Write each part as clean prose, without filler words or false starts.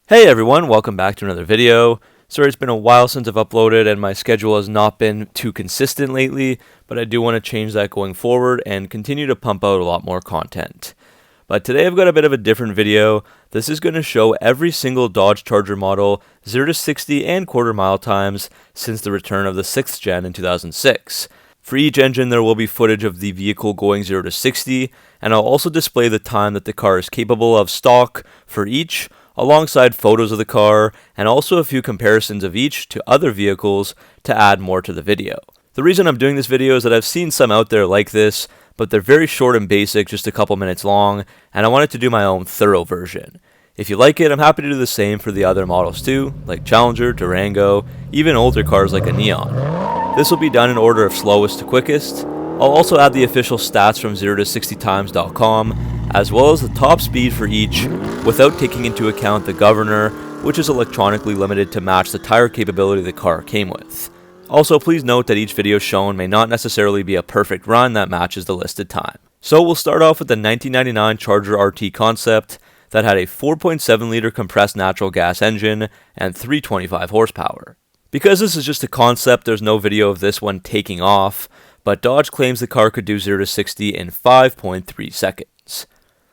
Hey everyone, welcome back to another video. Sorry it's been a while since I've uploaded and my schedule has not been too consistent lately, but I do want to change that going forward and continue to pump out a lot more content. But today I've got a bit of a different video. This is going to show every single Dodge Charger model 0 to 60 and quarter mile times since the return of the 6th gen in 2006. For each engine there will be footage of the vehicle going 0 to 60, and I'll also display the time that the car is capable of stock for each, alongside photos of the car, and also a few comparisons of each to other vehicles to add more to the video. The reason I'm doing this video is that I've seen some out there like this, but they're very short and basic, just a couple minutes long, and I wanted to do my own thorough version. If you like it, I'm happy to do the same for the other models too, like Challenger, Durango, even older cars like a Neon. This will be done in order of slowest to quickest. I'll also add the official stats from 0 to 60times.com, as well as the top speed for each, without taking into account the governor, which is electronically limited to match the tire capability the car came with. Also, please note that each video shown may not necessarily be a perfect run that matches the listed time. So we'll start off with the 1999 Charger RT concept that had a 4.7 liter compressed natural gas engine and 325 horsepower. Because this is just a concept, there's no video of this one taking off, but Dodge claims the car could do 0 to 60 in 5.3 seconds.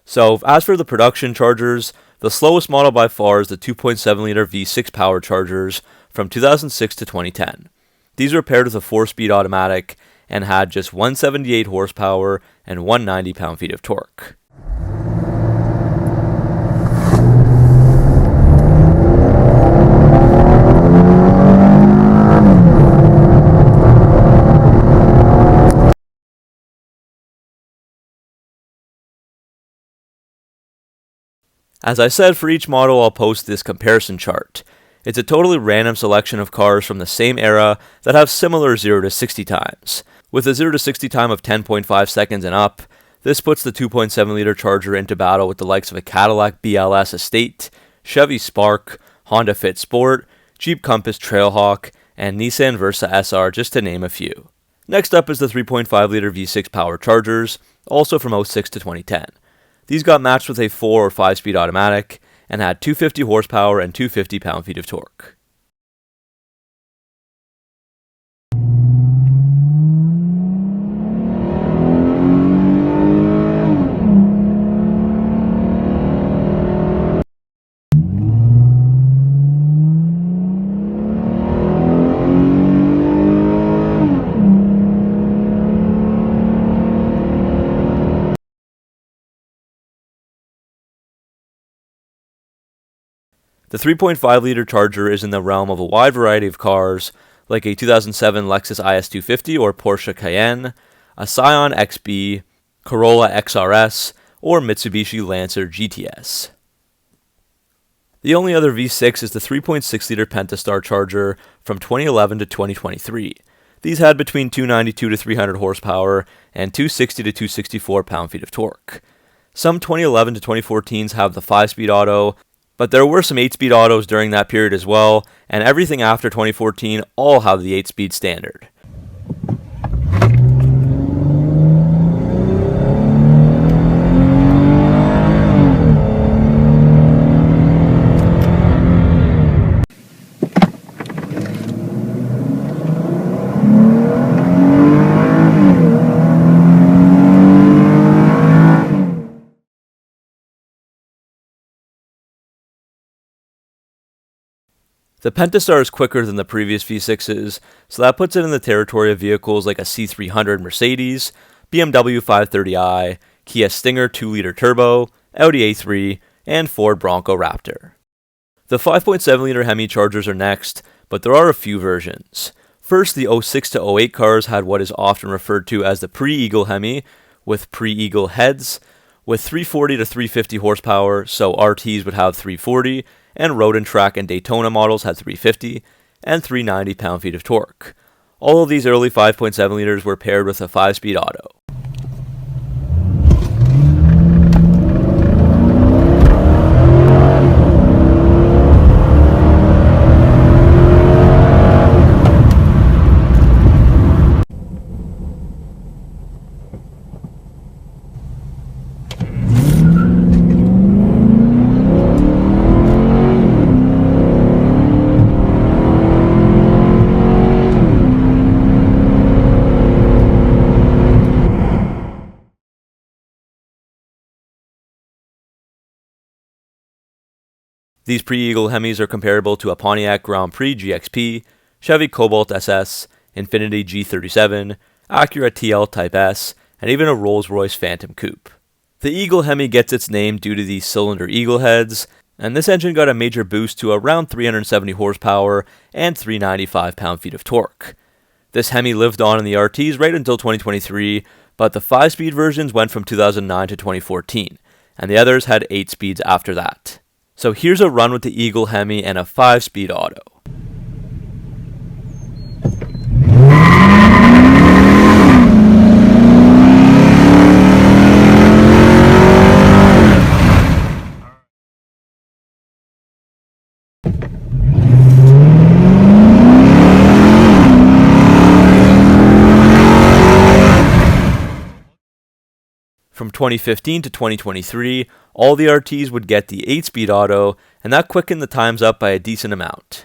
So, as for the production Chargers, the slowest model by far is the 2.7 liter V6 power Chargers from 2006 to 2010. These were paired with a 4-speed automatic and had just 178 horsepower and 190 pound-feet of torque. As I said, for each model I'll post this comparison chart. It's a totally random selection of cars from the same era that have similar 0 to 60 times. With a 0 to 60 time of 10.5 seconds and up, this puts the 2.7 liter Charger into battle with the likes of a Cadillac BLS Estate, Chevy Spark, Honda Fit Sport, Jeep Compass Trailhawk, and Nissan Versa SR, just to name a few. Next up is the 3.5 liter V6 power Chargers, also from 06 to 2010. These got matched with a 4 or 5 speed automatic and had 250 horsepower and 250 pound-feet of torque. The 3.5 liter Charger is in the realm of a wide variety of cars, like a 2007 Lexus IS250 or Porsche Cayenne, a Scion XB, Corolla XRS, or Mitsubishi Lancer GTS. The only other V6 is the 3.6 liter Pentastar Charger from 2011 to 2023. These had between 292 to 300 horsepower and 260 to 264 pound-feet of torque. Some 2011 to 2014s have the 5-speed auto, but there were some 8-speed autos during that period as well, and everything after 2014 all have the 8-speed standard. The Pentastar is quicker than the previous V6s, so that puts it in the territory of vehicles like a C300 Mercedes, BMW 530i, Kia Stinger 2 liter turbo, Audi A3, and Ford Bronco Raptor. The 5.7 liter Hemi Chargers are next, but there are a few versions. First, the 06 to 08 cars had what is often referred to as the pre-Eagle Hemi, with pre-Eagle heads, with 340 to 350 horsepower, so RTs would have 340, and Road and Track and Daytona models had 350 and 390 pound-feet of torque. All of these early 5.7 liters were paired with a 5-speed auto. These pre-Eagle Hemis are comparable to a Pontiac Grand Prix GXP, Chevy Cobalt SS, Infiniti G37, Acura TL Type S, and even a Rolls-Royce Phantom Coupe. The Eagle Hemi gets its name due to these cylinder eagle heads, and this engine got a major boost to around 370 horsepower and 395 pound-feet of torque. This Hemi lived on in the RTs right until 2023, but the 5-speed versions went from 2009 to 2014, and the others had 8 speeds after that. So here's a run with the Eagle Hemi and a 5-speed auto. From 2015 to 2023, all the RTs would get the 8-speed auto, and that quickened the times up by a decent amount.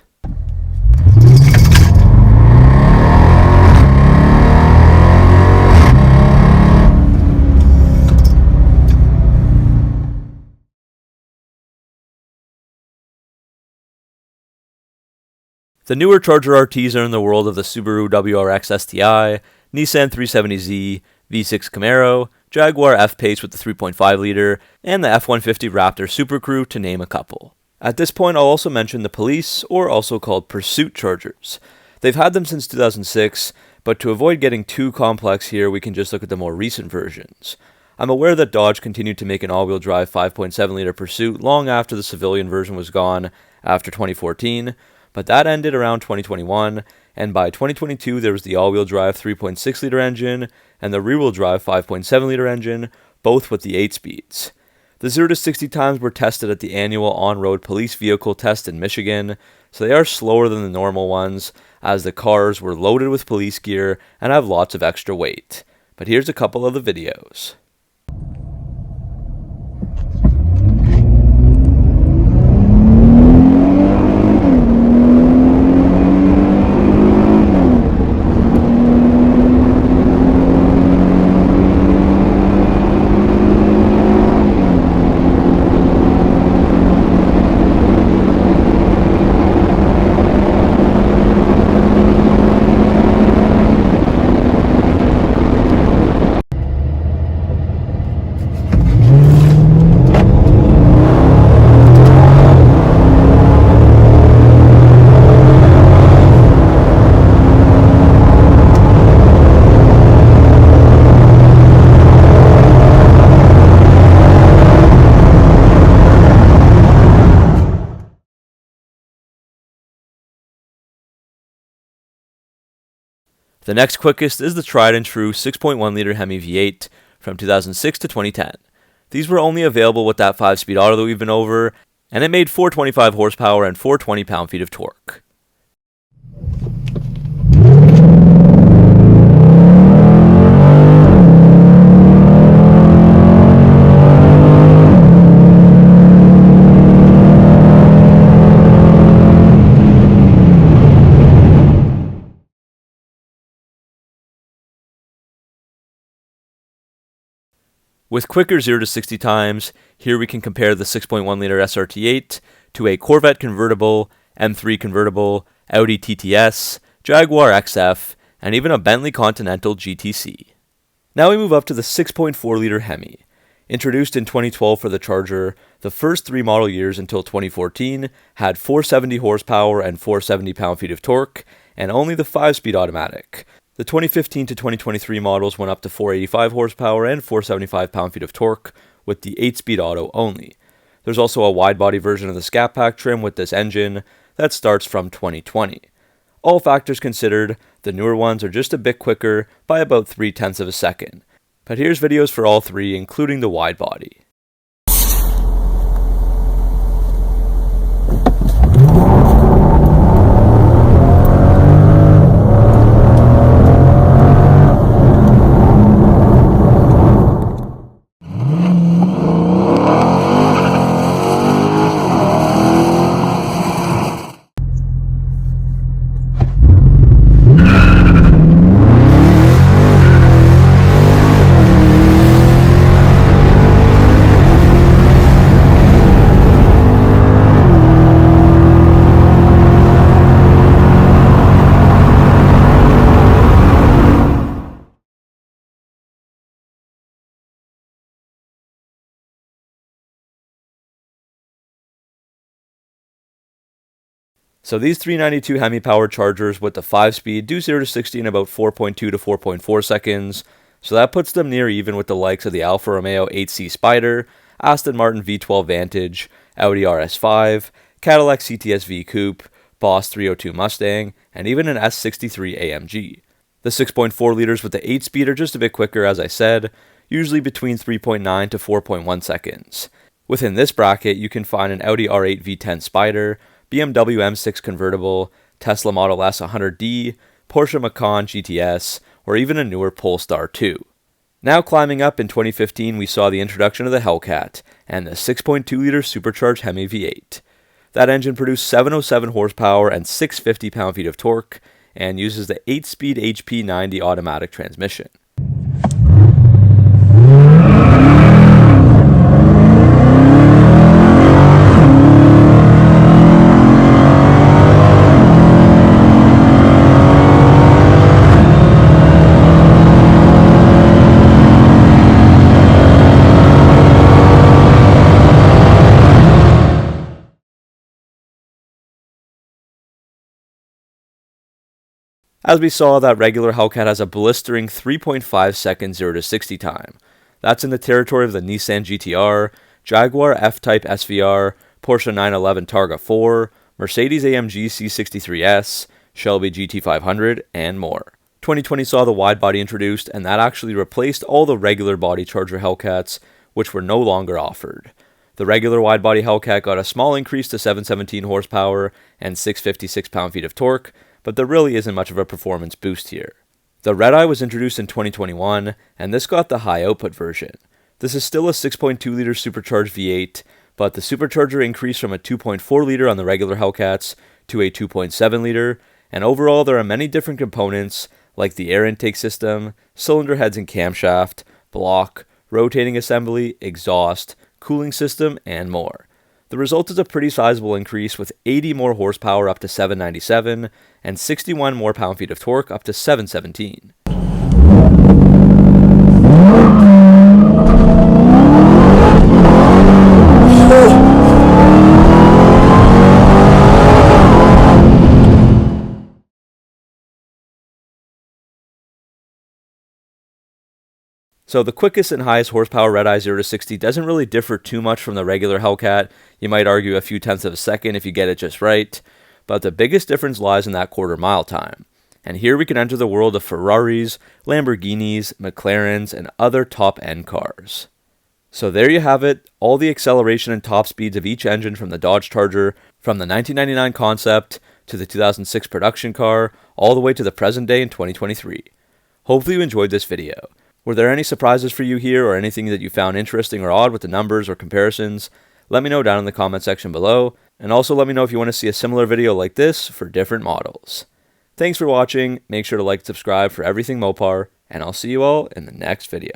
The newer Charger RTs are in the world of the Subaru WRX STI, Nissan 370Z, V6 Camaro, Jaguar F-Pace with the 3.5-liter, and the F-150 Raptor Super Crew, to name a couple. At this point, I'll also mention the police, or also called Pursuit Chargers. They've had them since 2006, but to avoid getting too complex here, we can just look at the more recent versions. I'm aware that Dodge continued to make an all-wheel drive 5.7-liter Pursuit long after the civilian version was gone after 2014, but that ended around 2021, and by 2022 there was the all-wheel drive 3.6-liter engine and the rear-wheel drive 5.7-liter engine, both with the 8 speeds. The 0 to 60 times were tested at the annual on-road police vehicle test in Michigan, so they are slower than the normal ones, as the cars were loaded with police gear and have lots of extra weight. But here's a couple of the videos. The next quickest is the tried and true 6.1-liter Hemi V8 from 2006 to 2010. These were only available with that 5-speed auto that we've been over, and it made 425 horsepower and 420 pound-feet of torque. With quicker 0 to 60 times, here we can compare the 6.1-liter SRT8 to a Corvette convertible, M3 convertible, Audi TTS, Jaguar XF, and even a Bentley Continental GTC. Now we move up to the 6.4-liter Hemi. Introduced in 2012 for the Charger, the first 3 model years until 2014 had 470 horsepower and 470 pound-feet of torque, and only the 5-speed automatic. The 2015 to 2023 models went up to 485 horsepower and 475 pound-feet of torque with the 8-speed auto only. There's also a wide-body version of the Scat Pack trim with this engine that starts from 2020. All factors considered, the newer ones are just a bit quicker by about 0.3 of a second. But here's videos for all 3, including the wide-body. So these 392 Hemi powered chargers with the 5-speed do 0 to 60 in about 4.2 to 4.4 seconds, so that puts them near even with the likes of the Alfa Romeo 8C Spider, Aston Martin V12 Vantage, Audi RS5, Cadillac CTS-V Coupe, Boss 302 Mustang, and even an S63 AMG. The 6.4 liters with the 8-speed are just a bit quicker, as I said, usually between 3.9 to 4.1 seconds. Within this bracket, you can find an Audi R8 V10 Spider, BMW M6 convertible, Tesla Model S 100D, Porsche Macan GTS, or even a newer Polestar 2. Now climbing up, in 2015 we saw the introduction of the Hellcat and the 6.2-liter supercharged Hemi V8. That engine produced 707 horsepower and 650 pound-feet of torque, and uses the 8-speed HP90 automatic transmission. As we saw, that regular Hellcat has a blistering 3.5 second 0 to 60 time. That's in the territory of the Nissan GT-R, Jaguar F-Type SVR, Porsche 911 Targa 4, Mercedes AMG C63S, Shelby GT500, and more. 2020 saw the wide body introduced, and that actually replaced all the regular body charger Hellcats, which were no longer offered. The regular wide body Hellcat got a small increase to 717 horsepower and 656 pound-feet of torque, but there really isn't much of a performance boost here. The Red Eye was introduced in 2021, and this got the high output version. This is still a 6.2-liter supercharged V8, but the supercharger increased from a 2.4-liter on the regular Hellcats to a 2.7-liter, and overall there are many different components like the air intake system, cylinder heads and camshaft, block, rotating assembly, exhaust, cooling system, and more. The result is a pretty sizable increase with 80 more horsepower up to 797 and 61 more pound-feet of torque up to 717. So the quickest and highest horsepower Red Eye 0 to 60 doesn't really differ too much from the regular Hellcat. You might argue a few tenths of a second if you get it just right, but the biggest difference lies in that quarter mile time. And here we can enter the world of Ferraris, Lamborghinis, McLarens, and other top-end cars. So there you have it, all the acceleration and top speeds of each engine from the Dodge Charger, from the 1999 concept to the 2006 production car, all the way to the present day in 2023. Hopefully you enjoyed this video. Were there any surprises for you here, or anything that you found interesting or odd with the numbers or comparisons? Let me know down in the comment section below, and also let me know if you want to see a similar video like this for different models. Thanks for watching, make sure to like and subscribe for everything Mopar, and I'll see you all in the next video.